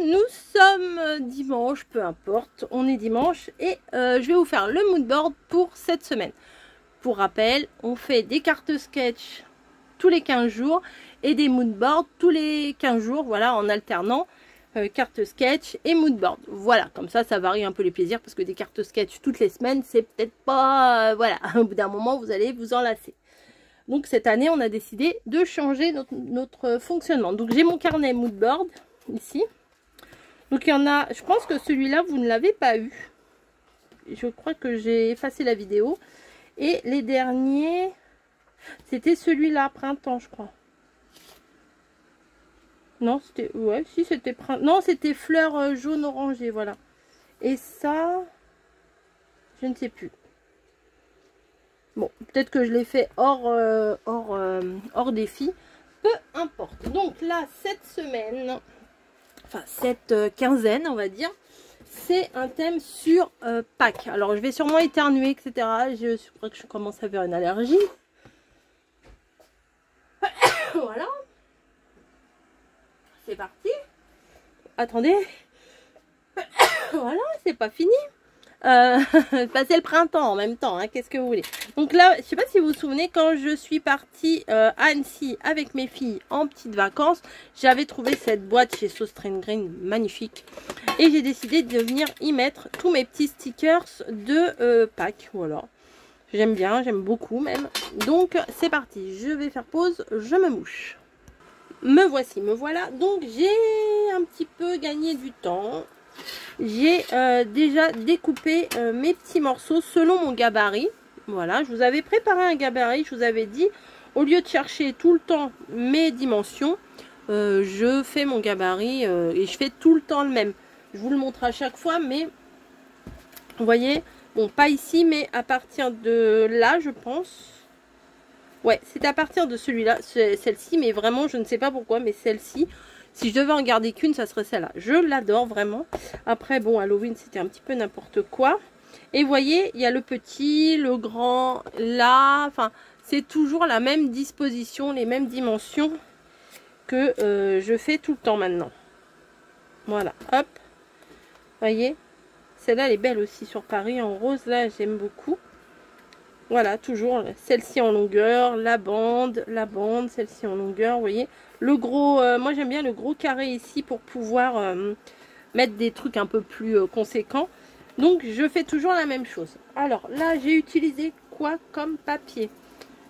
nous sommes dimanche, peu importe, on est dimanche et je vais vous faire le mood board pour cette semaine. Pour rappel, on fait des cartes sketch tous les 15 jours et des mood boards tous les 15 jours, voilà, en alternant cartes sketch et mood board. Voilà, comme ça varie un peu les plaisirs parce que des cartes sketch toutes les semaines, c'est peut-être pas... voilà, au bout d'un moment, vous allez vous en lasser. Donc cette année, on a décidé de changer notre fonctionnement. Donc j'ai mon carnet mood board ici. Donc il y en a, je pense que celui-là, vous ne l'avez pas eu. Je crois que j'ai effacé la vidéo. Et les derniers, c'était celui-là, printemps, je crois. Non, c'était, ouais, si c'était printemps. Non, c'était fleurs jaune orangé, voilà. Et ça, je ne sais plus. Bon, peut-être que je l'ai fait hors défi. Peu importe. Donc là, cette semaine, enfin cette quinzaine, on va dire, c'est un thème sur Pâques. Alors, je vais sûrement éternuer, etc. Je crois que je commence à avoir une allergie. Voilà. C'est parti. Attendez. Voilà, c'est pas fini. Passer le printemps en même temps, hein, qu'est-ce que vous voulez. Donc là, je sais pas si vous vous souvenez, quand je suis partie à Annecy avec mes filles en petites vacances, j'avais trouvé cette boîte chez Sauce Train Green magnifique et j'ai décidé de venir y mettre tous mes petits stickers de Pâques. Voilà, j'aime bien, j'aime beaucoup même. Donc c'est parti, je vais faire pause, je me mouche. Me voici, me voilà. Donc j'ai un petit peu gagné du temps. J'ai déjà découpé mes petits morceaux selon mon gabarit. Voilà, je vous avais préparé un gabarit, je vous avais dit, au lieu de chercher tout le temps mes dimensions, je fais mon gabarit et je fais tout le temps le même. Je vous le montre à chaque fois, mais vous voyez, bon, pas ici, mais à partir de là, je pense. Ouais, c'est à partir de celui-là, celle-ci, mais vraiment, je ne sais pas pourquoi, mais celle-ci. Si je devais en garder qu'une, ça serait celle-là. Je l'adore vraiment. Après, bon, Halloween, c'était un petit peu n'importe quoi. Et vous voyez, il y a le petit, le grand, là. Enfin, c'est toujours la même disposition, les mêmes dimensions que je fais tout le temps maintenant. Voilà, hop. Vous voyez, celle-là, elle est belle aussi sur Paris. En rose, là, j'aime beaucoup. Voilà, toujours celle-ci en longueur, la bande, celle-ci en longueur, vous voyez. Le gros, moi j'aime bien le gros carré ici pour pouvoir mettre des trucs un peu plus conséquents. Donc je fais toujours la même chose. Alors là, j'ai utilisé quoi comme papier?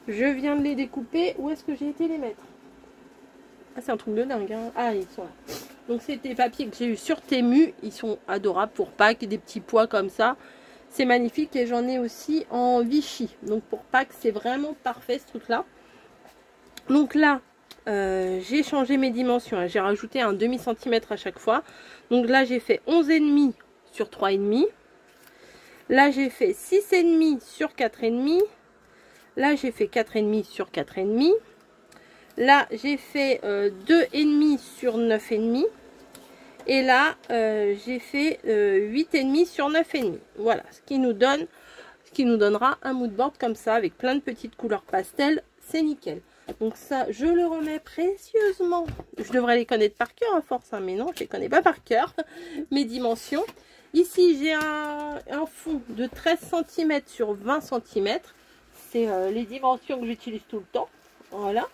Je viens de les découper. Où est-ce que j'ai été les mettre? Ah, c'est un truc de dingue, hein. Ah, ils sont là. Donc c'est des papiers que j'ai eu sur Temu. Ils sont adorables pour Pâques, des petits pois comme ça. C'est magnifique et j'en ai aussi en Vichy. Donc pour Pâques, c'est vraiment parfait ce truc-là. Donc là, j'ai changé mes dimensions. Hein. J'ai rajouté un demi-centimètre à chaque fois. Donc là, j'ai fait 11,5 sur 3,5. Là, j'ai fait 6,5 sur 4,5. Là, j'ai fait 4,5 sur 4,5. Là, j'ai fait 2,5 sur 9,5. Et là, j'ai fait 8,5 sur 9,5. Voilà, ce qui nous donnera un mood board comme ça, avec plein de petites couleurs pastel. C'est nickel. Donc ça, je le remets précieusement. Je devrais les connaître par cœur à force, hein, mais non, je les connais pas par cœur. Mes dimensions. Ici, j'ai un fond de 13 cm sur 20 cm. C'est les dimensions que j'utilise tout le temps. Voilà.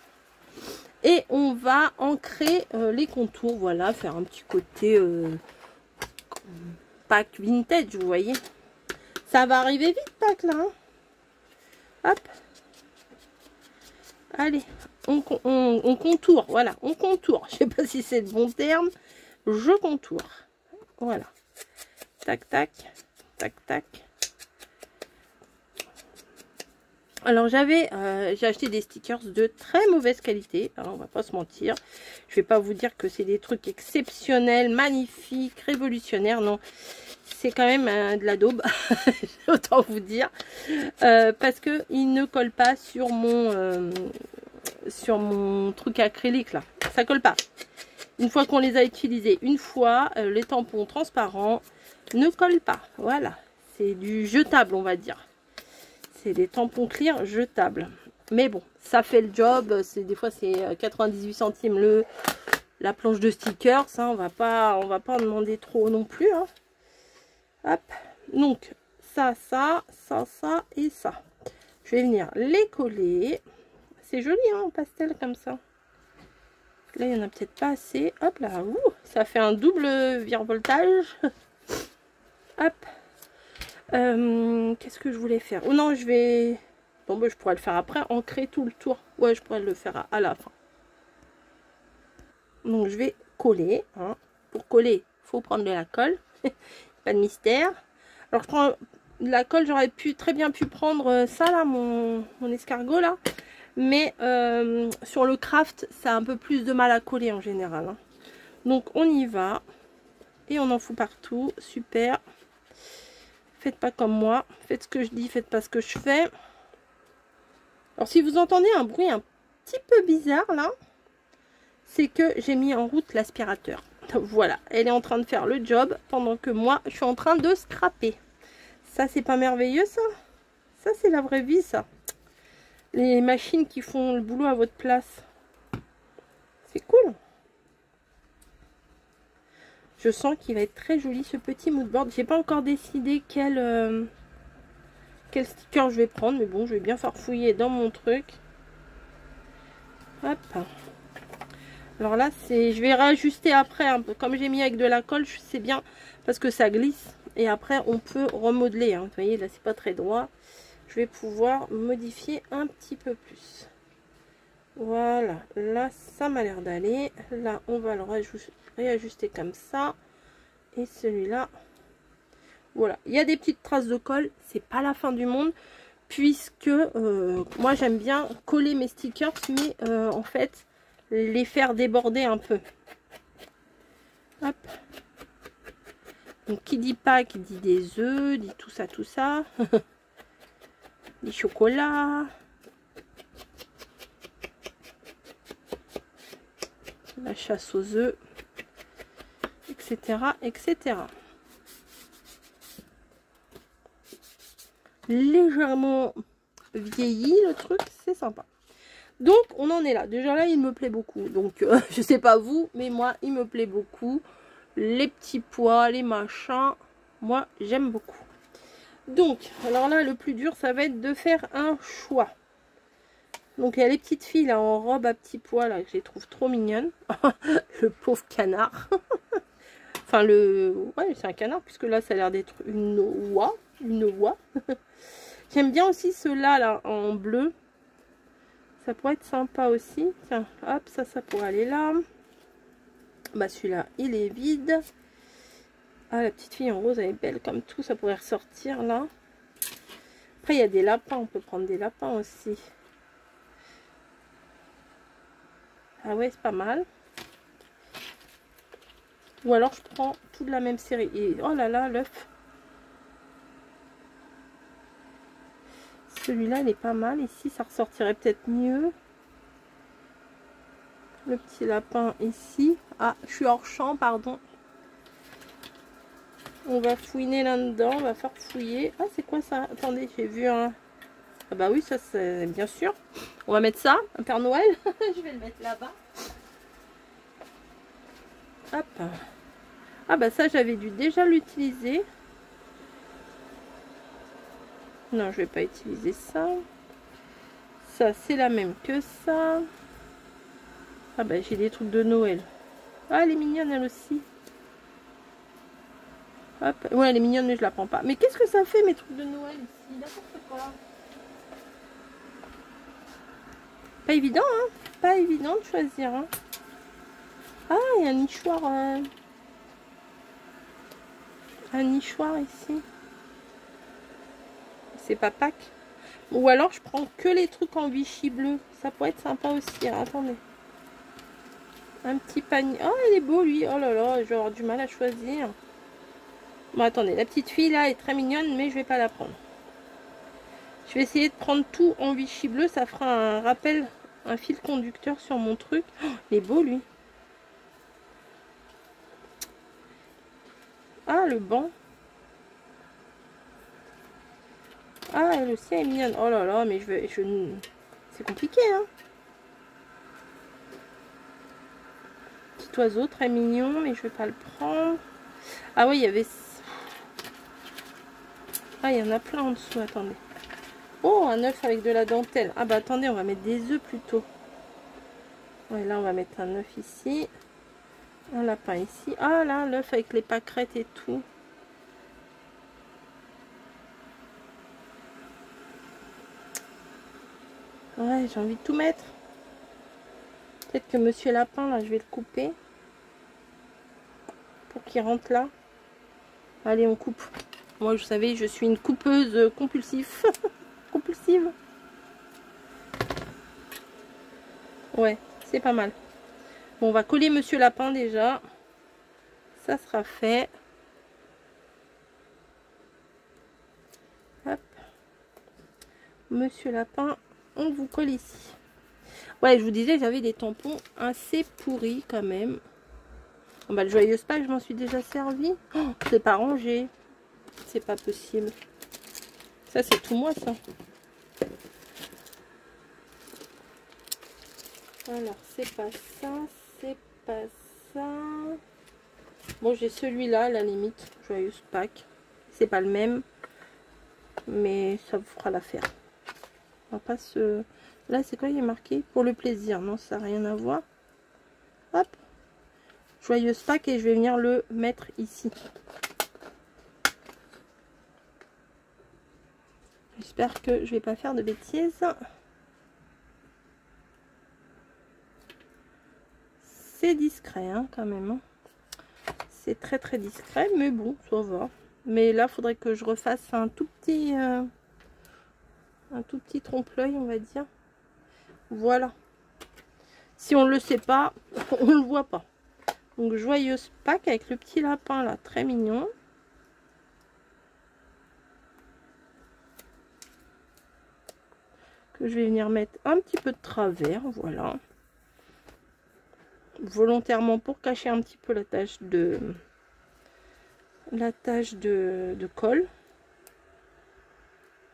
Et on va ancrer les contours, voilà, faire un petit côté Pâques vintage, vous voyez. Ça va arriver vite, Pâques, là. Hein. Hop. Allez, on contourne, voilà, on contourne. Je sais pas si c'est le bon terme. Je contourne. Voilà. Tac, tac, tac, tac. Alors j'ai acheté des stickers de très mauvaise qualité, alors on va pas se mentir. Je vais pas vous dire que c'est des trucs exceptionnels, magnifiques, révolutionnaires, non. C'est quand même de la daube, autant vous dire. Parce que il ne colle pas sur mon truc acrylique là. Ça colle pas. Une fois qu'on les a utilisés une fois, les tampons transparents ne collent pas. Voilà, c'est du jetable on va dire. C'est des tampons clear jetables. Mais bon, ça fait le job. Des fois, c'est 98 centimes la planche de stickers, hein, on va pas en demander trop non plus. Hein. Hop, donc ça et ça. Je vais venir les coller. C'est joli hein, en pastel comme ça. Là, il n'y en a peut-être pas assez. Hop là, ça fait un double virevoltage. Hop. Qu'est-ce que je voulais faire? Oh non, je vais... Bon, bah, je pourrais le faire après, ancrer tout le tour. Ouais, je pourrais le faire à la fin. Donc, je vais coller. Hein. Pour coller, il faut prendre de la colle. Pas de mystère. Alors, je prends de la colle. J'aurais très bien pu prendre ça, là, mon escargot, là. Mais sur le craft, ça a un peu plus de mal à coller en général. Hein. Donc, on y va. Et on en fout partout. Super. Faites pas comme moi. Faites ce que je dis, faites pas ce que je fais. Alors, si vous entendez un bruit un petit peu bizarre, là, c'est que j'ai mis en route l'aspirateur. Voilà, elle est en train de faire le job pendant que moi, je suis en train de scraper. Ça, c'est pas merveilleux, ça? Ça, c'est la vraie vie, ça. Les machines qui font le boulot à votre place. C'est cool. Je sens qu'il va être très joli, ce petit moodboard. J'ai pas encore décidé quel sticker je vais prendre, mais bon, je vais bien farfouiller dans mon truc. Hop. Alors là, je vais réajuster après un peu. Comme j'ai mis avec de la colle, c'est bien parce que ça glisse. Et après, on peut remodeler. Hein. Vous voyez, là, c'est pas très droit. Je vais pouvoir modifier un petit peu plus. Voilà. Là, ça m'a l'air d'aller. Là, on va le réajuster comme ça. Et celui-là, voilà. Il y a des petites traces de colle. C'est pas la fin du monde. Puisque moi, j'aime bien coller mes stickers. Mais en fait, les faire déborder un peu. Hop. Donc, qui dit Pâques dit des œufs, dit tout ça. Des chocolats. La chasse aux œufs. Etc. etc. Légèrement vieilli le truc, c'est sympa. Donc, on en est là. Déjà là, il me plaît beaucoup. Donc, je sais pas vous, mais moi, il me plaît beaucoup. Les petits pois, les machins. Moi, j'aime beaucoup. Donc, alors là, le plus dur, ça va être de faire un choix. Donc, il y a les petites filles là en robe à petits pois là, que je les trouve trop mignonnes. Le pauvre canard. Enfin, ouais, c'est un canard, puisque là, ça a l'air d'être une oie. Une oie. J'aime bien aussi ceux-là, là, en bleu. Ça pourrait être sympa aussi. Tiens, hop, ça pourrait aller là. Bah, celui-là, il est vide. Ah, la petite fille en rose, elle est belle comme tout. Ça pourrait ressortir, là. Après, il y a des lapins. On peut prendre des lapins aussi. Ah ouais, c'est pas mal. Ou alors, je prends tout de la même série. Et oh là là, l'œuf. Celui-là, il est pas mal. Ici, ça ressortirait peut-être mieux. Le petit lapin ici. Ah, je suis hors champ, pardon. On va fouiner là-dedans. On va faire fouiller. Ah, c'est quoi ça? Attendez, j'ai vu un... Ah bah oui, ça, c'est bien sûr. On va mettre ça, un Père Noël. Je vais le mettre là-bas. Hop. Ah bah ça, j'avais dû déjà l'utiliser. Non, je vais pas utiliser ça. Ça, c'est la même que ça. Ah bah j'ai des trucs de Noël. Ah, elle est mignonne elle aussi. Hop. Ouais, elle est mignonne mais je la prends pas. Mais qu'est-ce que ça fait mes trucs de Noël ici? N'importe quoi. Pas évident, hein? Pas évident de choisir. Hein? Ah, il y a un nichoir. Un nichoir ici. C'est pas Pâques. Ou alors je prends que les trucs en Vichy bleu. Ça pourrait être sympa aussi. Hein. Attendez. Un petit panier. Oh, il est beau lui. Oh là là, je vais avoir du mal à choisir. Bon, attendez. La petite fille là est très mignonne, mais je vais pas la prendre. Je vais essayer de prendre tout en Vichy bleu. Ça fera un rappel, un fil conducteur sur mon truc. Oh, il est beau lui. Ah, le banc. Ah, elle aussi elle est mignonne. Oh là là, mais c'est compliqué, hein. petit oiseau très mignon, mais je vais pas le prendre. Ah oui, il y avait... Ah, il y en a plein en dessous, attendez. Oh, un œuf avec de la dentelle. Ah bah attendez, on va mettre des œufs plutôt. Ouais, là on va mettre un œuf ici. Un lapin ici. Ah là, l'œuf avec les pâquerettes et tout. Ouais, j'ai envie de tout mettre. Peut-être que Monsieur Lapin, là, je vais le couper. Pour qu'il rentre là. Allez, on coupe. Moi, vous savez, je suis une coupeuse compulsive. Compulsive. Ouais, c'est pas mal. Bon, on va coller Monsieur Lapin déjà. Ça sera fait. Hop. Monsieur Lapin, on vous colle ici. Ouais, je vous disais, j'avais des tampons assez pourris quand même. Bon, bah, le joyeux Pâques, je m'en suis déjà servi. Oh, c'est pas rangé. C'est pas possible. Ça, c'est tout moi, ça. Alors, c'est pas ça. C'est pas ça. Bon, j'ai celui-là, à la limite. Joyeux Pâques. C'est pas le même. Mais ça vous fera l'affaire. On va pas se... Là, c'est quoi? Il est marqué pour le plaisir. Non, ça n'a rien à voir. Hop. Joyeuse Pâques et je vais venir le mettre ici. J'espère que je vais pas faire de bêtises. C'est discret hein, quand même. Hein. C'est très très discret, mais bon, ça va. Mais là, il faudrait que je refasse un tout petit trompe-l'œil, on va dire. Voilà. Si on ne le sait pas, on ne le voit pas. Donc, joyeuse Pâques avec le petit lapin là, très mignon. Que je vais venir mettre un petit peu de travers, voilà. Volontairement pour cacher un petit peu la tache de colle.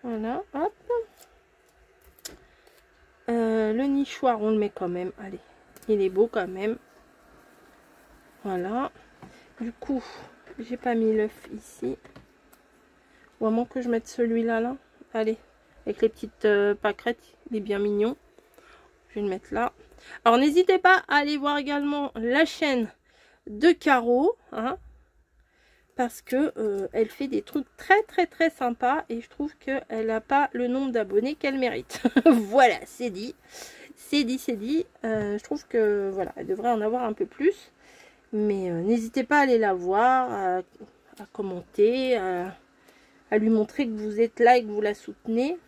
Voilà, hop. Le nichoir, on le met quand même. Allez, il est beau quand même. Voilà. Du coup, j'ai pas mis l'œuf ici. Ou à moins que je mette celui-là, là. Allez, avec les petites pâquerettes, il est bien mignon. Je vais le mettre là. Alors, n'hésitez pas à aller voir également la chaîne de Caro. Hein, parce que elle fait des trucs très très très sympas. Et je trouve qu'elle n'a pas le nombre d'abonnés qu'elle mérite. Voilà, c'est dit. C'est dit, c'est dit. Je trouve que voilà, elle devrait en avoir un peu plus. Mais n'hésitez pas à aller la voir, à commenter, à lui montrer que vous êtes là et que vous la soutenez.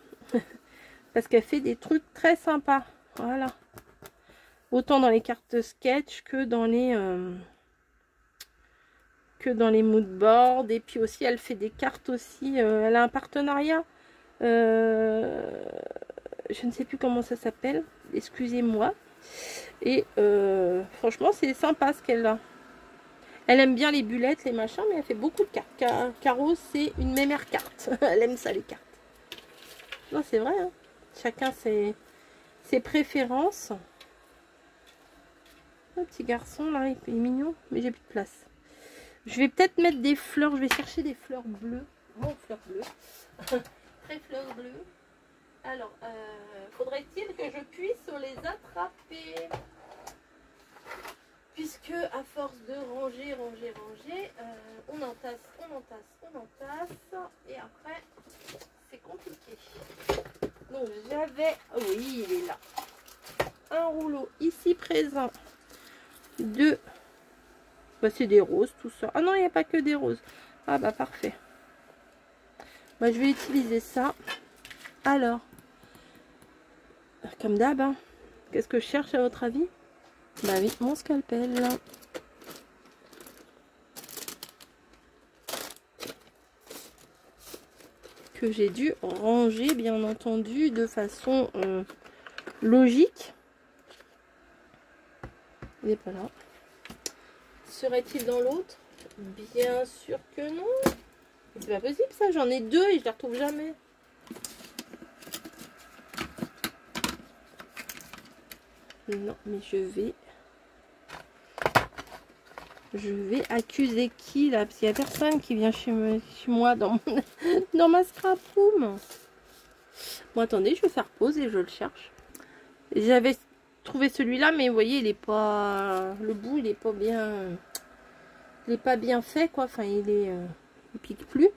Parce qu'elle fait des trucs très sympas. Voilà. Autant dans les cartes sketch que dans les moodboards. Et puis aussi, elle fait des cartes aussi. Elle a un partenariat. Je ne sais plus comment ça s'appelle. Excusez-moi. Et franchement, c'est sympa ce qu'elle a. Elle aime bien les bullettes, les machins, mais elle fait beaucoup de cartes. Caro, c'est une mémère carte. Elle aime ça, les cartes. Non, c'est vrai. Hein. Chacun ses préférences. Le petit garçon, là, il est mignon, mais j'ai plus de place. Je vais peut-être mettre des fleurs. Je vais chercher des fleurs bleues. Oh, fleurs bleues. Très fleurs bleues. Alors, faudrait-il que je puisse les attraper? Puisque à force de ranger, on entasse. Et après, c'est compliqué. Donc j'avais, oui, il est là. Un rouleau ici présent de, bah, c'est des roses tout ça. Ah non, il n'y a pas que des roses. Ah bah parfait. Bah, je vais utiliser ça. Alors, comme d'hab, hein. Qu'est-ce que je cherche à votre avis? Bah oui, mon scalpel. Que j'ai dû ranger, bien entendu, de façon logique. Il n'est pas là. Serait-il dans l'autre? Bien sûr que non. C'est pas possible ça, j'en ai deux et je les retrouve jamais. Non, mais je vais Je vais accuser qui là? Parce qu'il n'y a personne qui vient chez moi dans, dans ma scrap room. Bon, attendez, je vais faire pause et je le cherche. J'avais trouvé celui-là, mais vous voyez, il est pas... Le bout, il est pas bien... Il est pas bien fait, quoi. Enfin, il pique plus.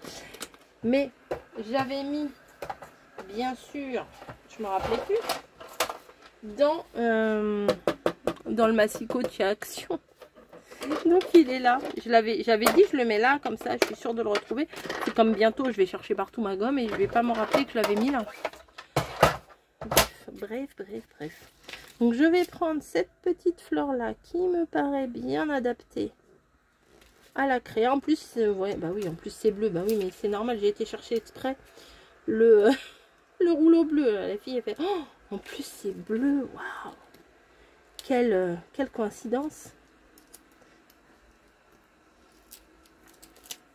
Mais j'avais mis, bien sûr, je me rappelais plus, dans le massicot de chez Action. Donc il est là. J'avais dit je le mets là, comme ça je suis sûre de le retrouver. C'est comme bientôt je vais chercher partout ma gomme et je vais pas me rappeler que je l'avais mis là. Bref. Donc je vais prendre cette petite fleur là qui me paraît bien adaptée à la craie. En plus, ouais, bah oui, en plus c'est bleu. Bah oui, mais c'est normal, j'ai été chercher exprès le, le rouleau bleu. La fille elle fait oh, en plus c'est bleu. Waouh, quelle coïncidence.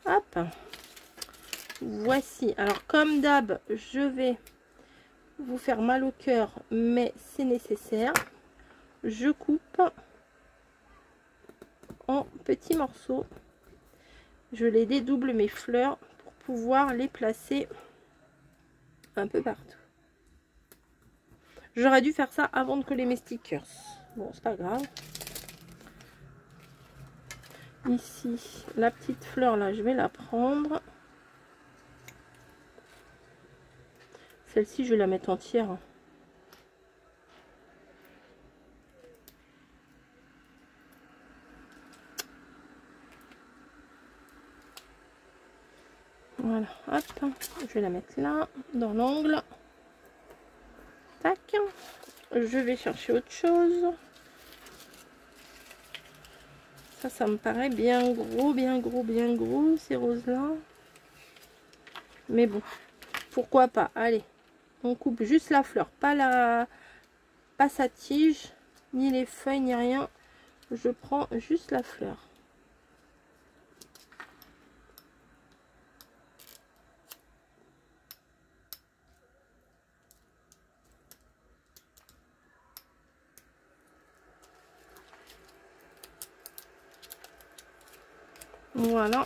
Hop, voici. Alors comme d'hab, je vais vous faire mal au cœur, mais c'est nécessaire. Je coupe en petits morceaux. Je les dédouble mes fleurs pour pouvoir les placer un peu partout. J'aurais dû faire ça avant de coller mes stickers. Bon, c'est pas grave. Ici, la petite fleur là, je vais la prendre. Celle-ci, je vais la mettre entière. Voilà, hop, je vais la mettre là, dans l'angle. Tac. Je vais chercher autre chose. Ça me paraît bien gros, ces roses-là. Mais bon, pourquoi pas. Allez, on coupe juste la fleur, pas sa tige, ni les feuilles, ni rien. Je prends juste la fleur. Voilà.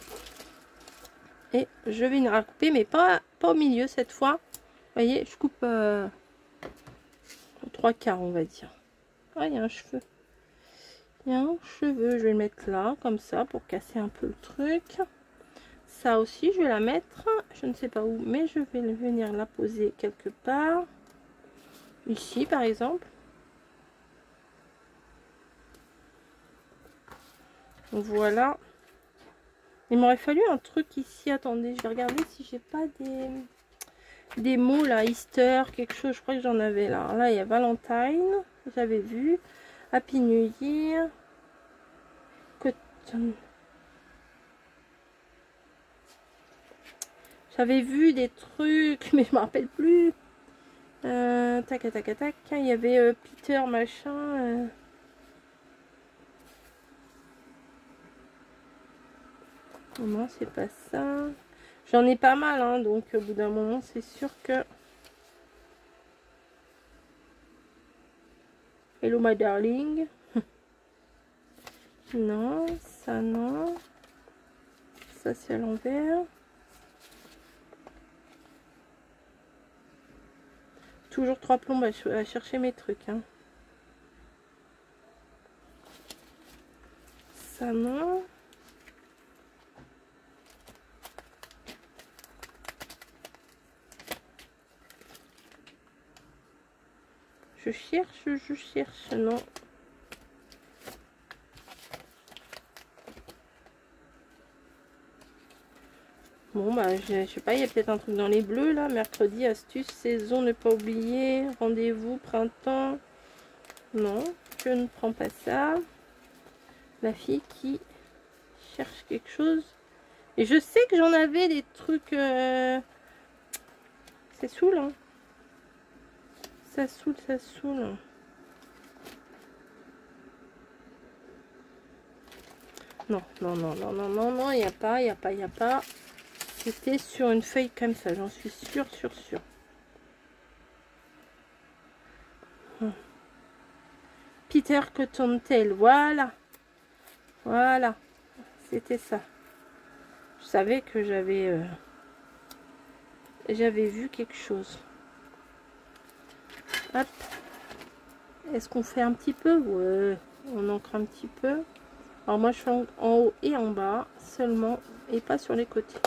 Et je vais une recouper, mais pas au milieu cette fois. Vous voyez, je coupe trois quarts, on va dire. Ah, il y a un cheveu. Il y a un cheveu. Je vais le mettre là, comme ça, pour casser un peu le truc. Ça aussi, je vais la mettre, je ne sais pas où, mais je vais venir la poser quelque part. Ici, par exemple. Voilà. Il m'aurait fallu un truc ici. Attendez, je vais regarder si j'ai pas des mots là. Easter, quelque chose. Je crois que j'en avais là. Là, il y a Valentine. J'avais vu. Happy New Year. Cotton. J'avais vu des trucs, mais je me rappelle plus. Tac. Il y avait Peter machin. Non, c'est pas ça. J'en ai pas mal, hein, donc au bout d'un moment, c'est sûr que... Hello, my darling. Non, ça non. Ça, c'est à l'envers. Toujours 3 plombes à chercher mes trucs. Hein. Ça non. Je cherche, non. Bon, bah, je sais pas, il y a peut-être un truc dans les bleus, là. Mercredi, astuce, saison, ne pas oublier. Rendez-vous, printemps. Non, je ne prends pas ça. La fille qui cherche quelque chose. Et je sais que j'en avais des trucs... C'est saoul, hein. Ça saoule. Non, il n'y a pas. C'était sur une feuille comme ça, j'en suis sûre. Peter Cottontail, voilà. C'était ça. Je savais que j'avais vu quelque chose. Hop. Est-ce qu'on fait un petit peu? Ouais, on ancre un petit peu. Alors moi je fais en haut et en bas seulement et pas sur les côtés.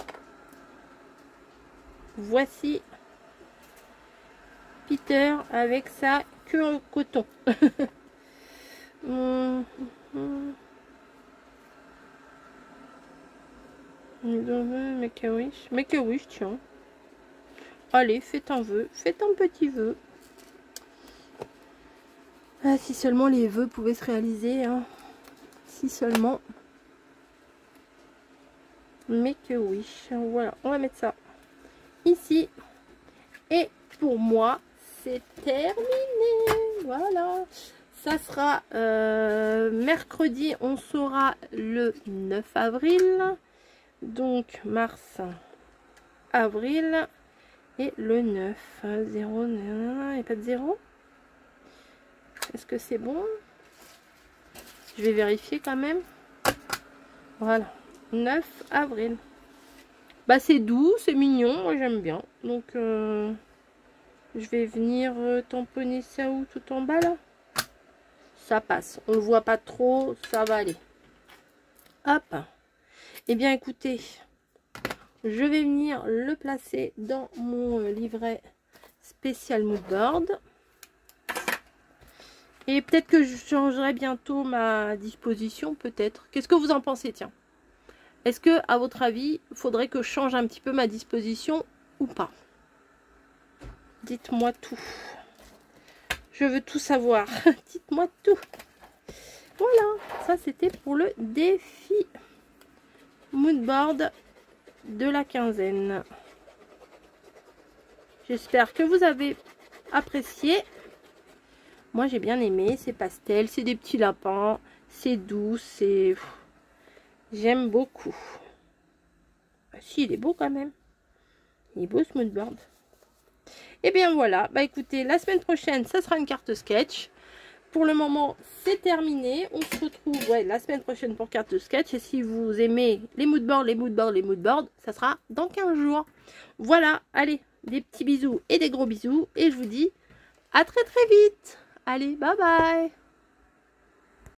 Voici Peter avec sa queue en coton. Make a wish, tiens. Allez, faites un vœu, faites un petit vœu. Ah, si seulement les vœux pouvaient se réaliser, hein. Si seulement. Make a wish. Voilà, on va mettre ça ici. Et pour moi, c'est terminé. Voilà. Ça sera mercredi, on saura le 9 avril. Donc, mars, avril. Et le 9. 0, il n'y a pas de 0. Est-ce que c'est bon? Je vais vérifier quand même. Voilà. 9 avril. Bah, c'est doux, c'est mignon. Moi, j'aime bien. Donc, je vais venir tamponner ça où tout en bas, là. Ça passe. On ne le voit pas trop. Ça va aller. Hop. Eh bien, écoutez, je vais venir le placer dans mon livret spécial mood board. Et peut-être que je changerai bientôt ma disposition, peut-être. Qu'est-ce que vous en pensez, tiens? Est-ce que, à votre avis, il faudrait que je change un petit peu ma disposition ou pas? Dites-moi tout. Je veux tout savoir. Dites-moi tout. Voilà, ça c'était pour le défi mood board de la quinzaine. J'espère que vous avez apprécié. Moi j'ai bien aimé, c'est pastel, c'est des petits lapins, c'est doux, c'est... J'aime beaucoup. Ah, si, il est beau quand même. Il est beau ce mood board. Et bien voilà, bah écoutez, la semaine prochaine, ça sera une carte sketch. Pour le moment, c'est terminé. On se retrouve la semaine prochaine pour carte sketch. Et si vous aimez les mood boards, ça sera dans 15 jours. Voilà, allez, des petits bisous et des gros bisous. Et je vous dis à très très vite. Allez, bye bye.